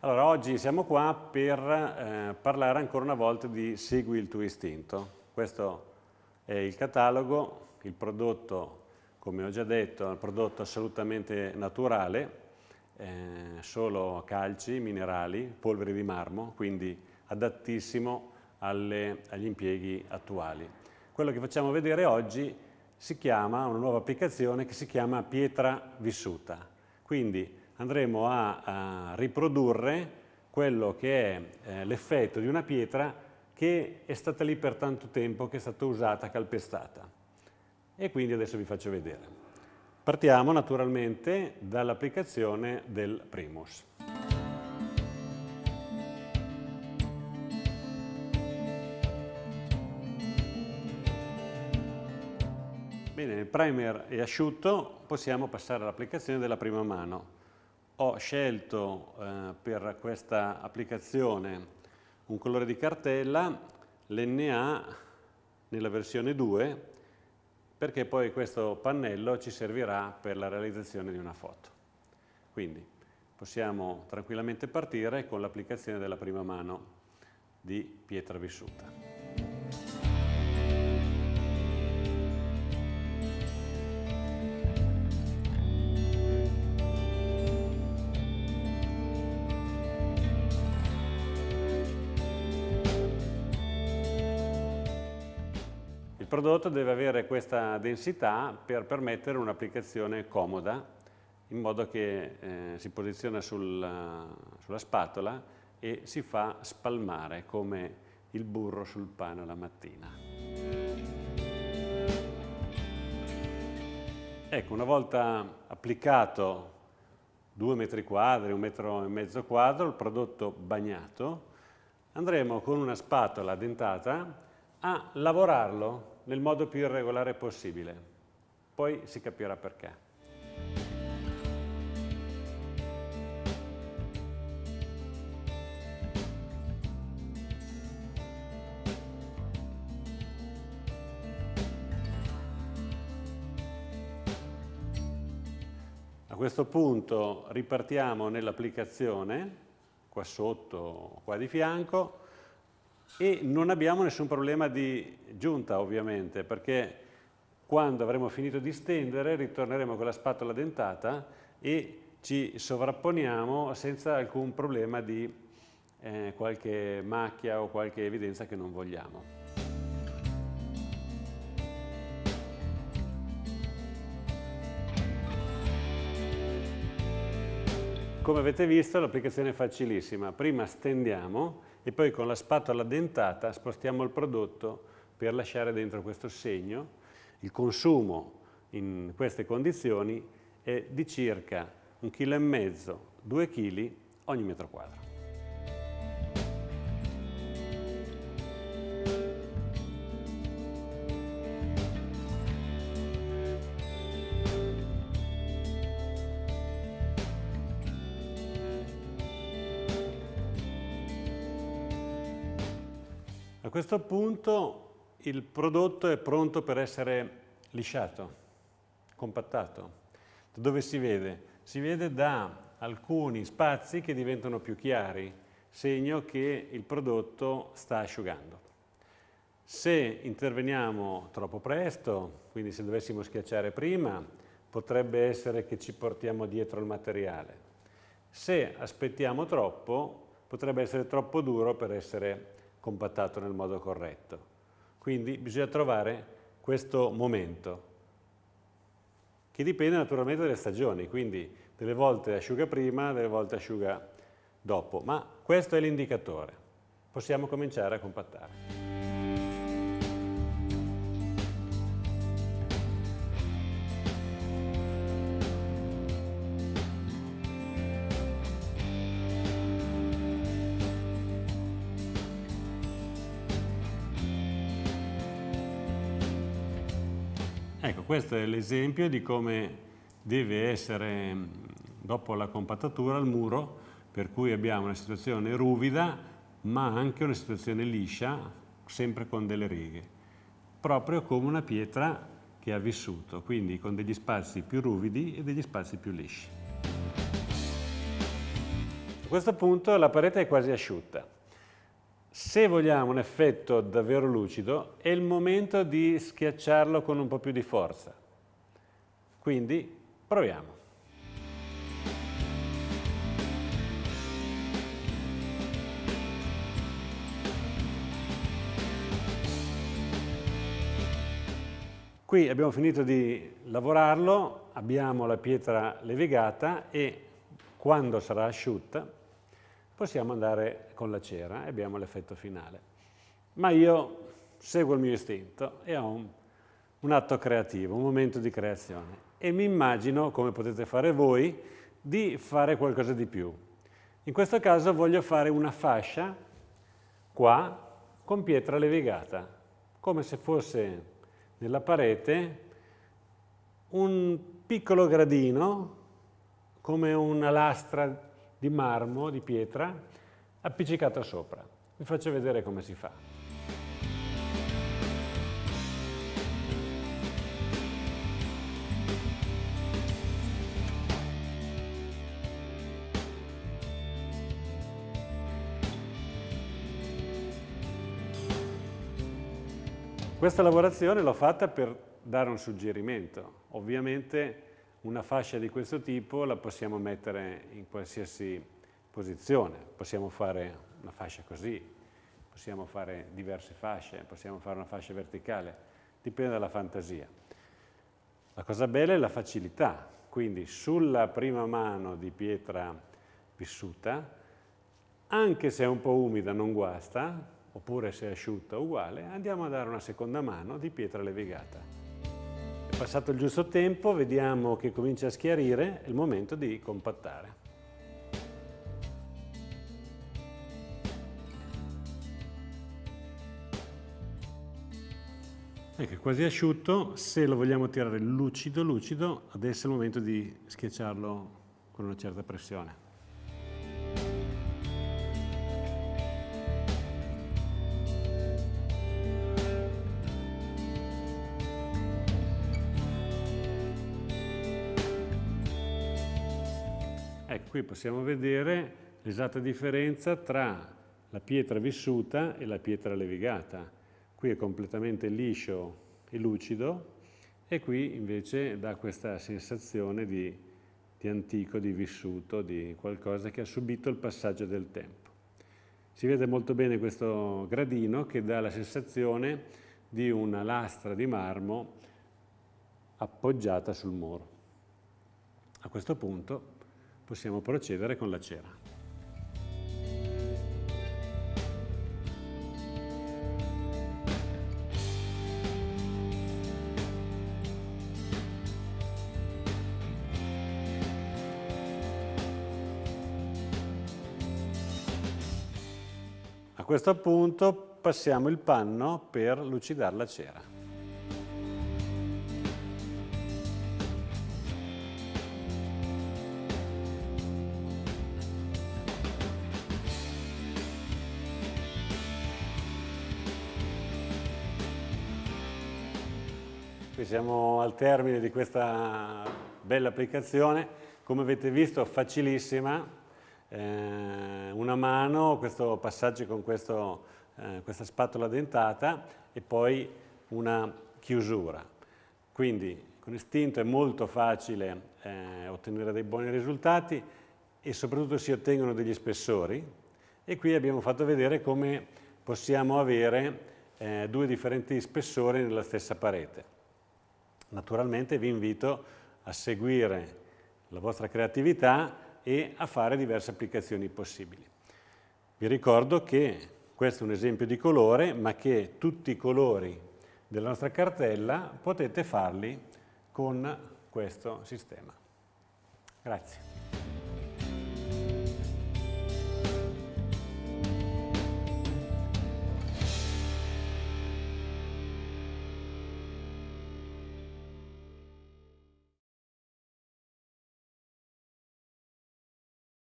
Allora, oggi siamo qua per parlare ancora una volta di Segui il tuo istinto. Questo è il catalogo, il prodotto, come ho già detto, è un prodotto assolutamente naturale, solo calci, minerali, polveri di marmo, quindi adattissimo agli impieghi attuali. Quello che facciamo vedere oggi si chiama, una nuova applicazione che si chiama pietra vissuta. Quindi andremo a riprodurre quello che è l'effetto di una pietra che è stata lì per tanto tempo, che è stata usata, calpestata. E quindi adesso vi faccio vedere. Partiamo naturalmente dall'applicazione del Primus. Bene, il primer è asciutto, possiamo passare all'applicazione della prima mano. Ho scelto per questa applicazione un colore di cartella, l'NA nella versione 2, perché poi questo pannello ci servirà per la realizzazione di una foto. Quindi possiamo tranquillamente partire con l'applicazione della prima mano di pietra vissuta. Il prodotto deve avere questa densità per permettere un'applicazione comoda, in modo che si posiziona sulla spatola e si fa spalmare come il burro sul pane la mattina. Ecco, una volta applicato 2 metri quadri, 1,5 metri quadro, il prodotto bagnato, andremo con una spatola dentata a lavorarlo nel modo più irregolare possibile. Poi si capirà perché. A questo punto ripartiamo nell'applicazione, qua sotto, qua di fianco, e non abbiamo nessun problema di giunta ovviamente, perché quando avremo finito di stendere ritorneremo con la spatola dentata e ci sovrapponiamo senza alcun problema di qualche macchia o qualche evidenza che non vogliamo. Come avete visto, l'applicazione è facilissima. Prima stendiamo e poi con la spatola dentata spostiamo il prodotto per lasciare dentro questo segno. Il consumo in queste condizioni è di circa 1,5 kg, 2 kg ogni metro quadro. A questo punto il prodotto è pronto per essere lisciato, compattato. Da dove si vede? Si vede da alcuni spazi che diventano più chiari, segno che il prodotto sta asciugando. Se interveniamo troppo presto, quindi se dovessimo schiacciare prima, potrebbe essere che ci portiamo dietro il materiale. Se aspettiamo troppo, potrebbe essere troppo duro per essere compattato nel modo corretto. Quindi bisogna trovare questo momento, che dipende naturalmente dalle stagioni, quindi delle volte asciuga prima, delle volte asciuga dopo, ma questo è l'indicatore. Possiamo cominciare a compattare. Ecco, questo è l'esempio di come deve essere, dopo la compattatura, il muro, per cui abbiamo una situazione ruvida, ma anche una situazione liscia, sempre con delle righe, proprio come una pietra che ha vissuto, quindi con degli spazi più ruvidi e degli spazi più lisci. A questo punto la parete è quasi asciutta. Se vogliamo un effetto davvero lucido, è il momento di schiacciarlo con un po' più di forza. Quindi proviamo. Qui abbiamo finito di lavorarlo, abbiamo la pietra levigata e quando sarà asciutta possiamo andare con la cera e abbiamo l'effetto finale. Ma io seguo il mio istinto e ho un atto creativo, un momento di creazione e mi immagino, come potete fare voi, di fare qualcosa di più. In questo caso voglio fare una fascia qua con pietra levigata, come se fosse nella parete un piccolo gradino, come una lastra di marmo, di pietra, appiccicata sopra. Vi faccio vedere come si fa. Questa lavorazione l'ho fatta per dare un suggerimento. Ovviamente una fascia di questo tipo la possiamo mettere in qualsiasi posizione. Possiamo fare una fascia così, possiamo fare diverse fasce, possiamo fare una fascia verticale, dipende dalla fantasia. La cosa bella è la facilità, quindi sulla prima mano di pietra vissuta, anche se è un po' umida non guasta, oppure se è asciutta uguale, andiamo a dare una seconda mano di pietra levigata. È passato il giusto tempo, vediamo che comincia a schiarire, è il momento di compattare. Ecco, è quasi asciutto, se lo vogliamo tirare lucido, adesso è il momento di schiacciarlo con una certa pressione. Qui possiamo vedere l'esatta differenza tra la pietra vissuta e la pietra levigata. Qui è completamente liscio e lucido e qui invece dà questa sensazione di antico, di vissuto, di qualcosa che ha subito il passaggio del tempo. Si vede molto bene questo gradino che dà la sensazione di una lastra di marmo appoggiata sul muro. A questo punto possiamo procedere con la cera. A questo punto passiamo il panno per lucidare la cera. Qui siamo al termine di questa bella applicazione, come avete visto facilissima, una mano, questo passaggio con questa spatola dentata e poi una chiusura. Quindi con istinto è molto facile ottenere dei buoni risultati e soprattutto si ottengono degli spessori e qui abbiamo fatto vedere come possiamo avere due differenti spessori nella stessa parete. Naturalmente vi invito a seguire la vostra creatività e a fare diverse applicazioni possibili. Vi ricordo che questo è un esempio di colore, ma che tutti i colori della nostra cartella potete farli con questo sistema. Grazie.